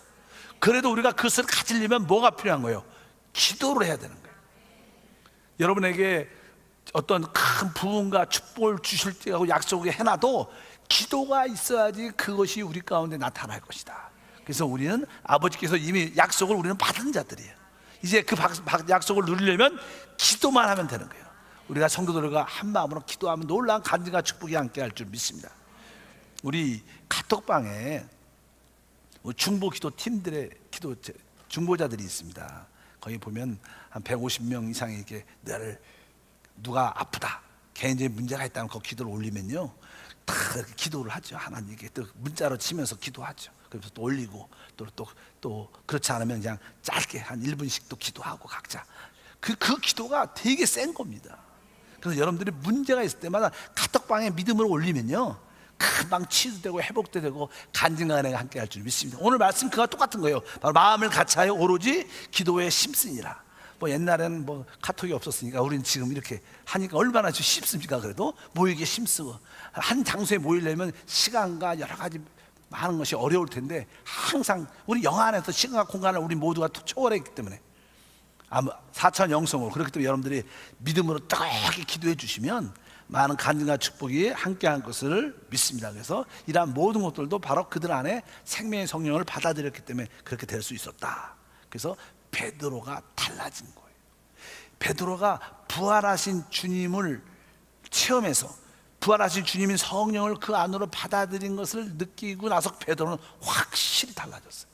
S2: 그래도 우리가 그것을 가지려면 뭐가 필요한 거예요? 기도를 해야 되는 거예요. 여러분에게 어떤 큰 부흥과 축복을 주실 때하고 약속을 해놔도 기도가 있어야지 그것이 우리 가운데 나타날 것이다. 그래서 우리는 아버지께서 이미 약속을 우리는 받은 자들이에요. 이제 그 약속을 누리려면 기도만 하면 되는 거예요. 우리가 성도들과 한 마음으로 기도하면 놀라운 간증과 축복이 함께 할 줄 믿습니다. 우리 카톡방에 중보 기도 팀들의 기도 중보자들이 있습니다. 거기 보면 한 150명 이상이 이렇게 늘 누가 아프다, 개인적인 문제가 있다면 그 기도를 올리면요, 다 이렇게 기도를 하죠. 하나님께 또 문자로 치면서 기도하죠. 그래서 또 올리고 또 그렇지 않으면 그냥 짧게 한 1분씩 또 기도하고 각자 그 기도가 되게 센 겁니다. 그래서 여러분들이 문제가 있을 때마다 카톡방에 믿음을 올리면요, 금방 치유되고 회복도 되고 간증과 은혜가 함께 할 줄 믿습니다. 오늘 말씀 그와 똑같은 거예요. 바로 마음을 같이하여 오로지 기도에 심쓰니라. 뭐 옛날에는 뭐 카톡이 없었으니까 우리는 지금 이렇게 하니까 얼마나 쉽습니까? 그래도 모이기에 힘쓰고 한 장소에 모이려면 시간과 여러 가지 많은 것이 어려울 텐데 항상 우리 영 안에서 시간과 공간을 우리 모두가 초월했기 때문에 아마 4천 영성으로, 그렇기 때문에 여러분들이 믿음으로 뜨겁게 기도해 주시면 많은 간증과 축복이 함께한 것을 믿습니다. 그래서 이러한 모든 것들도 바로 그들 안에 생명의 성령을 받아들였기 때문에 그렇게 될 수 있었다. 그래서 베드로가 달라진 거예요. 베드로가 부활하신 주님을 체험해서 부활하신 주님인 성령을 그 안으로 받아들인 것을 느끼고 나서 베드로는 확실히 달라졌어요.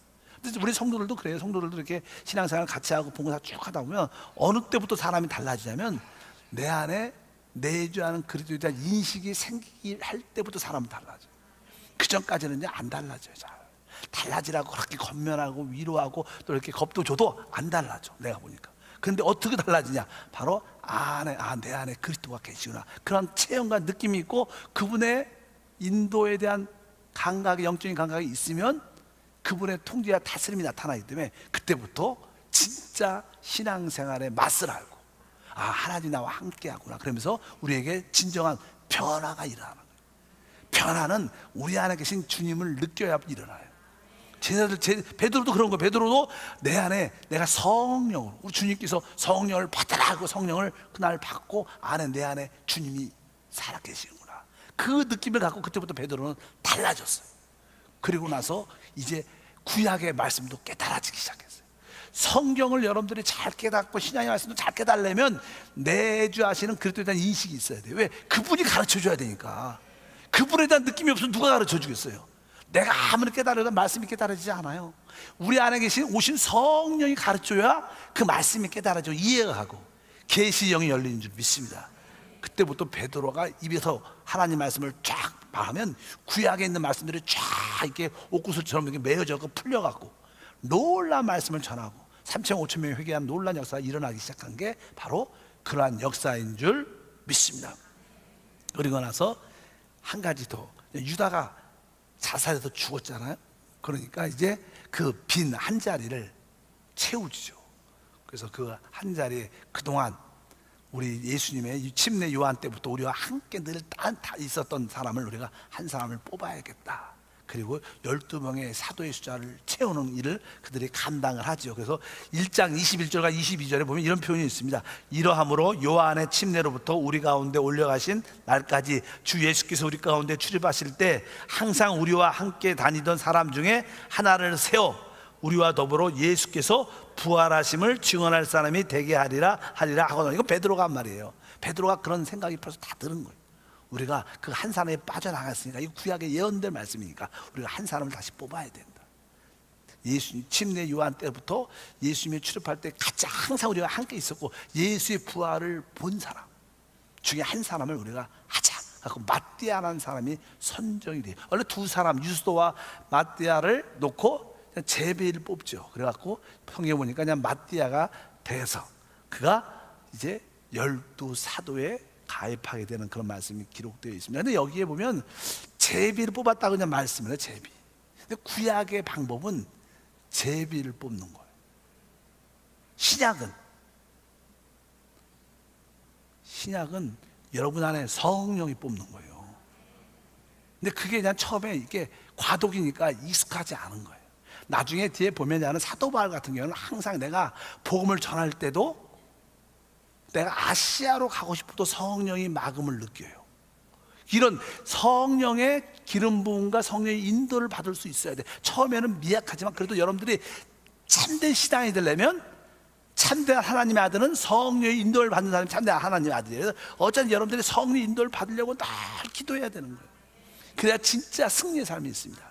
S2: 우리 성도들도 그래요. 성도들도 이렇게 신앙생활 같이 하고 봉사 쭉 하다 보면 어느 때부터 사람이 달라지냐면 내 안에 내주하는 그리스도에 대한 인식이 생기게 할 때부터 사람은 달라져요. 그 전까지는 이제 안 달라져요. 잘 달라지라고 그렇게 권면하고 위로하고 또 이렇게 겁도 줘도 안 달라져, 내가 보니까. 그런데 어떻게 달라지냐? 바로 내 안에 그리스도가 계시구나, 그런 체험과 느낌이 있고 그분의 인도에 대한 감각이, 영적인 감각이 있으면 그분의 통제와 다스림이 나타나기 때문에 그때부터 진짜 신앙생활의 맛을 알고 하나님 나와 함께하구나, 그러면서 우리에게 진정한 변화가 일어나는 거예요. 변화는 우리 안에 계신 주님을 느껴야 일어나요. 베드로도 그런 거예요. 베드로도 내 안에 내가 성령으로, 우리 주님께서 성령을 받아라 하고 성령을 그날 받고 안에 내 안에 주님이 살아계시는구나, 그 느낌을 갖고 그때부터 베드로는 달라졌어요. 그리고 나서 이제 구약의 말씀도 깨달아지기 시작했어요. 성경을 여러분들이 잘 깨닫고 신앙의 말씀도 잘 깨달으려면 내주하시는 그리스도에 대한 인식이 있어야 돼요. 왜? 그분이 가르쳐 줘야 되니까. 그분에 대한 느낌이 없으면 누가 가르쳐 주겠어요? 내가 아무리 깨달아도 말씀이 깨달아지지 않아요. 우리 안에 계신 오신 성령이 가르쳐야 그 말씀이 깨달아져 이해가 가고 계시의 영이 열리는 줄 믿습니다. 그때부터 베드로가 입에서 하나님 말씀을 쫙 말하면 구약에 있는 말씀들이 쫙 이렇게 옥구슬처럼 이렇게 메어져서 풀려갖고 놀라운 말씀을 전하고 3천 5천 명이 회개한 놀라운 역사가 일어나기 시작한 게 바로 그러한 역사인 줄 믿습니다. 그리고 나서 한 가지 더, 유다가 자살해서 죽었잖아요. 그러니까 이제 그 빈 한 자리를 채우죠. 그래서 그 한 자리에 그동안 우리 예수님의 침례 요한 때부터 우리와 함께 늘 있었던 사람을 우리가 한 사람을 뽑아야겠다. 그리고 12명의 사도의 숫자를 채우는 일을 그들이 감당을 하죠. 그래서 1장 21절과 22절에 보면 이런 표현이 있습니다. 이러함으로 요한의 침례로부터 우리 가운데 올려가신 날까지 주 예수께서 우리 가운데 출입하실 때 항상 우리와 함께 다니던 사람 중에 하나를 세워 우리와 더불어 예수께서 부활하심을 증언할 사람이 되게 하리라 하거든. 이거 베드로가 한 말이에요. 베드로가 그런 생각이 벌써 다 들은 거예요. 우리가 그 한 사람이 빠져나갔으니까, 이 구약의 예언될 말씀이니까 우리가 한 사람을 다시 뽑아야 된다. 예수님 침례 요한 때부터 예수님이 출입할 때 같이 항상 우리가 함께 있었고 예수의 부활을 본 사람 중에 한 사람을 우리가 하자. 그래서 마띠아라는 사람이 선정이 돼요. 원래 두 사람, 유스도와 마띠아를 놓고 제비를 뽑죠. 그래갖고 성경에 보니까 그냥 마띠아가 돼서 그가 이제 12 사도에 가입하게 되는 그런 말씀이 기록되어 있습니다. 근데 여기에 보면 제비를 뽑았다 그냥 말씀이에요. 제비. 근데 구약의 방법은 제비를 뽑는 거예요. 신약은 여러분 안에 성령이 뽑는 거예요. 근데 그게 그냥 처음에 이게 과도기니까 익숙하지 않은 거예요. 나중에 뒤에 보면 나는 사도 바울 같은 경우는 항상 내가 복음을 전할 때도 내가 아시아로 가고 싶어도 성령이 막음을 느껴요. 이런 성령의 기름 부음과 성령의 인도를 받을 수 있어야 돼. 처음에는 미약하지만 그래도 여러분들이 참된 신앙이 되려면 참된 하나님의 아들은 성령의 인도를 받는 사람이 참된 하나님의 아들이에요. 어차피 여러분들이 성령의 인도를 받으려고 늘 기도해야 되는 거예요. 그래야 진짜 승리의 삶이 있습니다.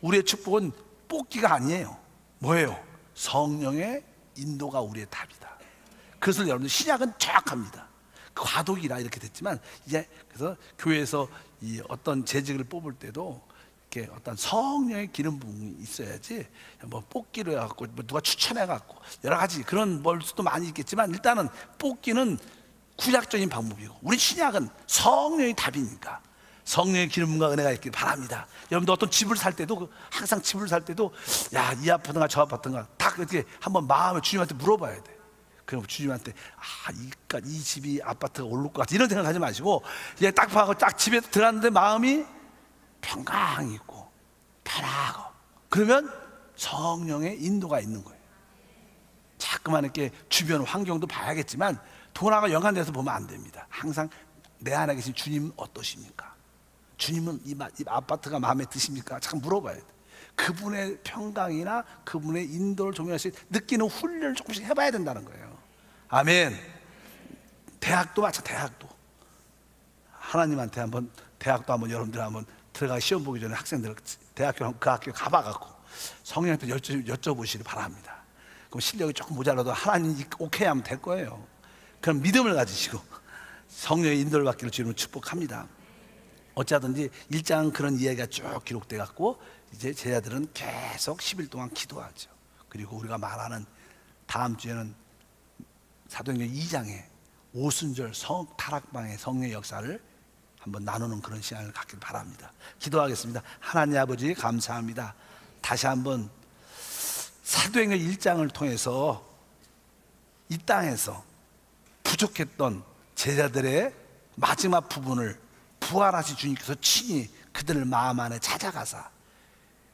S2: 우리의 축복은 뽑기가 아니에요. 뭐예요? 성령의 인도가 우리의 답이다. 그것을 여러분들 신약은 정확합니다. 과도기라 이렇게 됐지만 이제 그래서 교회에서 이 어떤 재직을 뽑을 때도 이렇게 어떤 성령의 기름 부음이 있어야지 뭐 뽑기로 해갖고 뭐 누가 추천해갖고 여러 가지 그런 뭘 수도 많이 있겠지만 일단은 뽑기는 구약적인 방법이고 우리 신약은 성령의 답이니까 성령의 기름과 은혜가 있길 바랍니다. 여러분도 어떤 집을 살 때도 항상 집을 살 때도 야, 이 아파트가 저 아파트가 다 그렇게 한번 마음에 주님한테 물어봐야 돼. 그럼 주님한테 이 집이 아파트가 오를 것 같아 이런 생각하지 마시고 이제 딱 봐고 딱 집에 들어갔는데 마음이 평강이 있고 편하고 그러면 성령의 인도가 있는 거예요. 자꾸만 이렇게 주변 환경도 봐야겠지만 돈하고 연관돼서 보면 안 됩니다. 항상 내 안에 계신 주님 어떠십니까? 주님은 이 아파트가 마음에 드십니까? 참 물어봐야 돼. 그분의 평강이나 그분의 인도를 종용하시 느끼는 훈련을 조금씩 해봐야 된다는 거예요. 아멘. 대학도 대학도 하나님한테 한번 대학도 한번 여러분들 한번 들어가 시험 보기 전에 학생들 대학교 그 학교 가봐갖고 성령한테 여쭤보시기 바랍니다. 그럼 실력이 조금 모자라도 하나님 오케이 하면 될 거예요. 그럼 믿음을 가지시고 성령의 인도를 받기를 주님을 축복합니다. 어쩌든지 1장 그런 이야기가 쭉 기록돼 갖고 이제 제자들은 계속 10일 동안 기도하죠. 그리고 우리가 말하는 다음 주에는 사도행전 2장에 오순절 타락방의 성령의 역사를 한번 나누는 그런 시간을 갖길 바랍니다. 기도하겠습니다. 하나님 아버지 감사합니다. 다시 한번 사도행전 1장을 통해서 이 땅에서 부족했던 제자들의 마지막 부분을 부활하신 주님께서 친히 그들을 마음 안에 찾아가사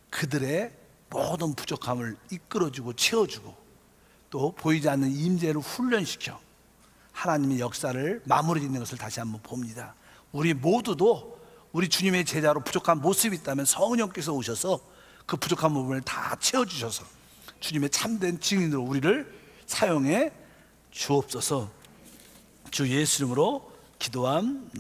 S2: 그들의 모든 부족함을 이끌어주고 채워주고 또 보이지 않는 임재를 훈련시켜 하나님의 역사를 마무리 짓는 것을 다시 한번 봅니다. 우리 모두도 우리 주님의 제자로 부족한 모습이 있다면 성령께서 오셔서 그 부족한 부분을 다 채워주셔서 주님의 참된 증인으로 우리를 사용해 주옵소서. 주 예수 이름으로 기도함.